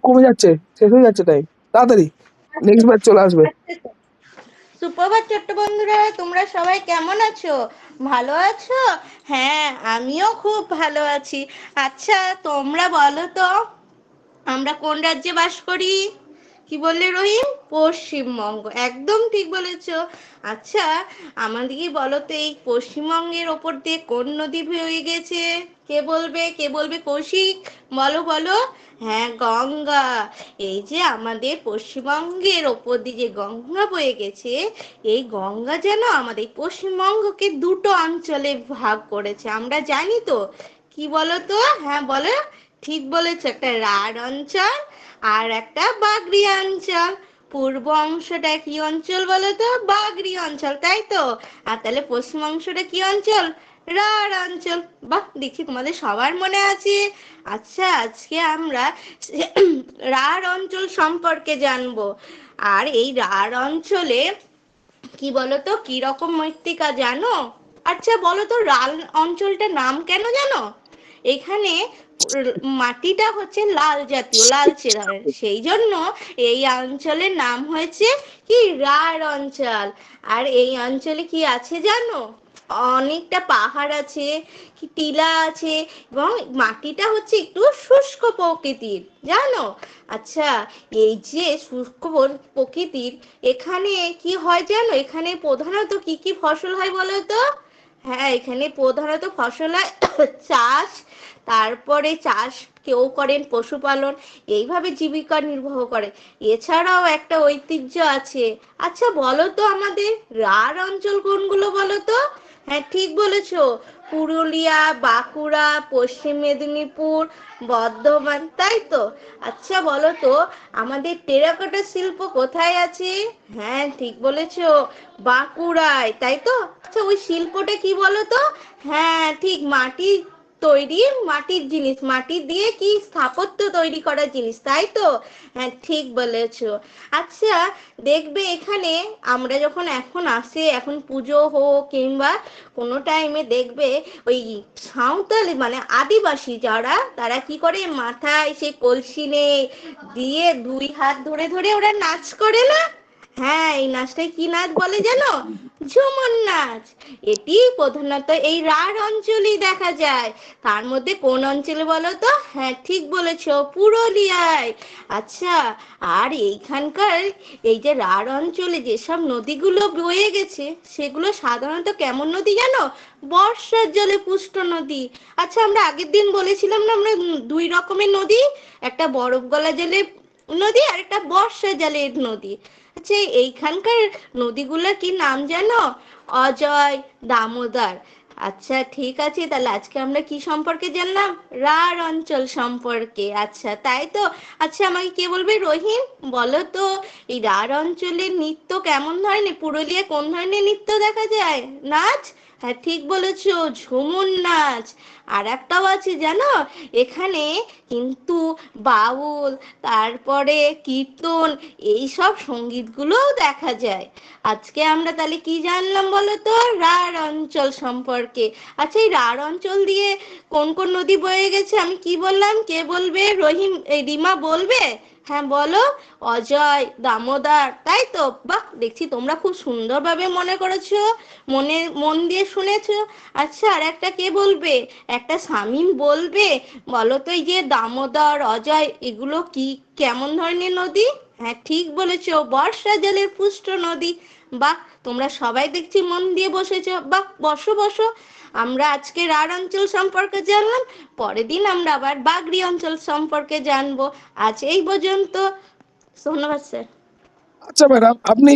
কমে যাচ্ছে, শেষ হয়ে যাচ্ছে টাইম, তাড়াতাড়ি নেক্সট ব্যাচ চলে আসবে। সুপ্রভাত ছোট্ট বন্ধুরা, তোমরা সবাই কেমন আছো? ভালো আছো? হ্যাঁ, আমিও খুব ভালো আছি। আচ্ছা, তোমরা বলো তো, আমরা কোন রাজ্যে বাস করি? কি বললে রহিম? পশ্চিমবঙ্গ, একদম ঠিক বলেছো। আচ্ছা, আমাদেরকে বলো তো, এই পশ্চিমবঙ্গের ওপর দিয়ে কোন নদী বয়ে গেছে? কে বলবে, কে বলবে? কৌশিক, বলো বলো। হ্যাঁ, গঙ্গা। এই যে আমাদের পশ্চিমবঙ্গের ওপর দিয়ে যে গঙ্গা বয়ে গেছে, এই গঙ্গা যেন আমাদের পশ্চিমবঙ্গকে দুটো অঞ্চলে ভাগ করেছে, আমরা জানি তো। কি বলো তো? হ্যাঁ বলো। ঠিক বলেছো, একটা রাঢ় অঞ্চল আর একটা বাগড়ি অঞ্চল। পূর্ব অংশটা কি অঞ্চল বলো তো? বাগড়ি অঞ্চল, তাই তো। আর তাহলে পশ্চিম অংশটা কি অঞ্চল? রাঢ় অঞ্চল। বাহ, দেখি তোমাদের সবার মনে আছে। আচ্ছা, আজকে আমরা রাঢ় অঞ্চল সম্পর্কে জানবো। আর এই রাঢ় অঞ্চলে কি বলতো, কি রকম মৃত্তিকা জানো? আচ্ছা বলো তো, রাঢ় অঞ্চলটার নাম কেন জানো? এখানে মাটিটা হচ্ছে লাল জাতীয়, লালচে ধরনের, সেই জন্য এই অঞ্চলের নাম হয়েছে কি, রাঢ় অঞ্চল। আর এই অঞ্চলে কি আছে জানো? অনেকটা পাহাড় আছে, কি টিলা আছে, এবং মাটিটা হচ্ছে একটু শুষ্ক প্রকৃতির, জানো? আচ্ছা, এই যে শুষ্ক প্রকৃতির, এখানে কি হয় জানো? এখানে প্রধানত কি কি ফসল হয় বলো তো? হ্যাঁ, এখানে প্রধানত ফসল হয় চাষ, তারপরে চাষ কেউ করেন পশুপালন, এইভাবে জীবিকা নির্বাহ করে। এছাড়াও একটা ঐতিহ্য আছে। আচ্ছা বলো তো, আমাদের রাঢ় অঞ্চল কোনগুলো বলো তো? হ্যাঁ ঠিক বলেছো, পুরুলিয়া, বাঁকুড়া, পশ্চিম মেদিনীপুর, বর্ধমান, তাই তো। আচ্ছা বলো তো, আমাদের টেরাকোটা শিল্প কোথায় আছে? হ্যাঁ ঠিক বলেছো, বাঁকুড়ায়, তাই তো। আচ্ছা, ওই শিল্পটা কি বলো তো? হ্যাঁ ঠিক, মাটির তৈরি, মাটির জিনিস, মাটি দিয়ে কি স্থাপত্য তৈরি করার জিনিস, তাই তো। হ্যাঁ ঠিক বলেছো। আচ্ছা, দেখবে এখানে আমরা যখন এখন আসে, এখন পুজো হোক কিংবা কোনো টাইমে দেখবে ওই সাঁওতালি মানে আদিবাসী যারা, তারা কি করে, মাথায় সে কলসি দিয়ে দুই হাত ধরে ধরে ওরা নাচ করে না? হ্যাঁ, এই নাচটাই কি নাচ বলে জানো? ঝুমুর নাচ। এটি প্রধানত এই রাঢ় অঞ্চলেই দেখা যায়। তার মধ্যে কোন অঞ্চলে বলো তো? হ্যাঁ ঠিক বলেছো, পুরুলিয়ায়। আচ্ছা, আর এইখানকার এই যে রাঢ় অঞ্চলে যেসব নদীগুলো বয়ে গেছে, সেগুলো সাধারণত কেমন নদী জানো? বর্ষার জলে পুষ্ট নদী। আচ্ছা, আমরা আগের দিন বলেছিলাম না, আমরা দুই রকমের নদী, একটা বরফ গলা জলের নদী আর একটা বর্ষা জলের নদী। আচ্ছা, এইখানকার নদীগুলোর কি নাম জানো? অজয়, দামোদর। আচ্ছা ঠিক আছে, তাহলে আজকে আমরা কি সম্পর্কে জানলাম? রাঢ় অঞ্চল সম্পর্কে। আচ্ছা তাই তো। আচ্ছা, আমাকে কে বলবে? রহিম, বলো তো, এই রাঢ় অঞ্চলের নৃত্য কেমন ধরনের? পুরুলিয়ায় কোন ধরনের নৃত্য দেখা যায়, নাচ? হ্যাঁ ঠিক বলেছো, ঝুমুর নাচ। আর একটাও আছে জানো, এখানে কিন্তু বাউল, তারপরে কীর্তন, এই সব সঙ্গীতগুলোও দেখা যায়। আজকে আমরা তাহলে কি জানলাম বলো তো? রাঢ় অঞ্চল সম্পর্কে। আচ্ছা, এই রাঢ় অঞ্চল দিয়ে কোন কোন নদী বয়ে গেছে আমি কি বললাম? কে বলবে? রহিম, এই রিমা বলবে? হ্যাঁ বলো। অজয়, দামোদর, তাই তো। বাহ, দেখছি তোমরা খুব সুন্দরভাবে মনে করেছো, মন দিয়ে শুনেছো। আচ্ছা, আর একটা কে বলবে? একটা শামীম বলবে? বলো তো, এই যে দামোদর, অজয়, এগুলো কি, কেমন ধরনের নদী? হ্যাঁ ঠিক বলেছো, বর্ষা জলের পুষ্ট নদী। বাহ, তোমরা সবাই দেখছি মন দিয়ে বসেছো। বাহ, বসো বসো। আমরা আজকে রাঢ় অঞ্চল সম্পর্কে জানলাম, পরের দিন আমরা আবার বাগড়ি অঞ্চল সম্পর্কে জানবো। আজ এই পর্যন্ত। ধন্যবাদ স্যার। আচ্ছা ম্যাডাম, আপনি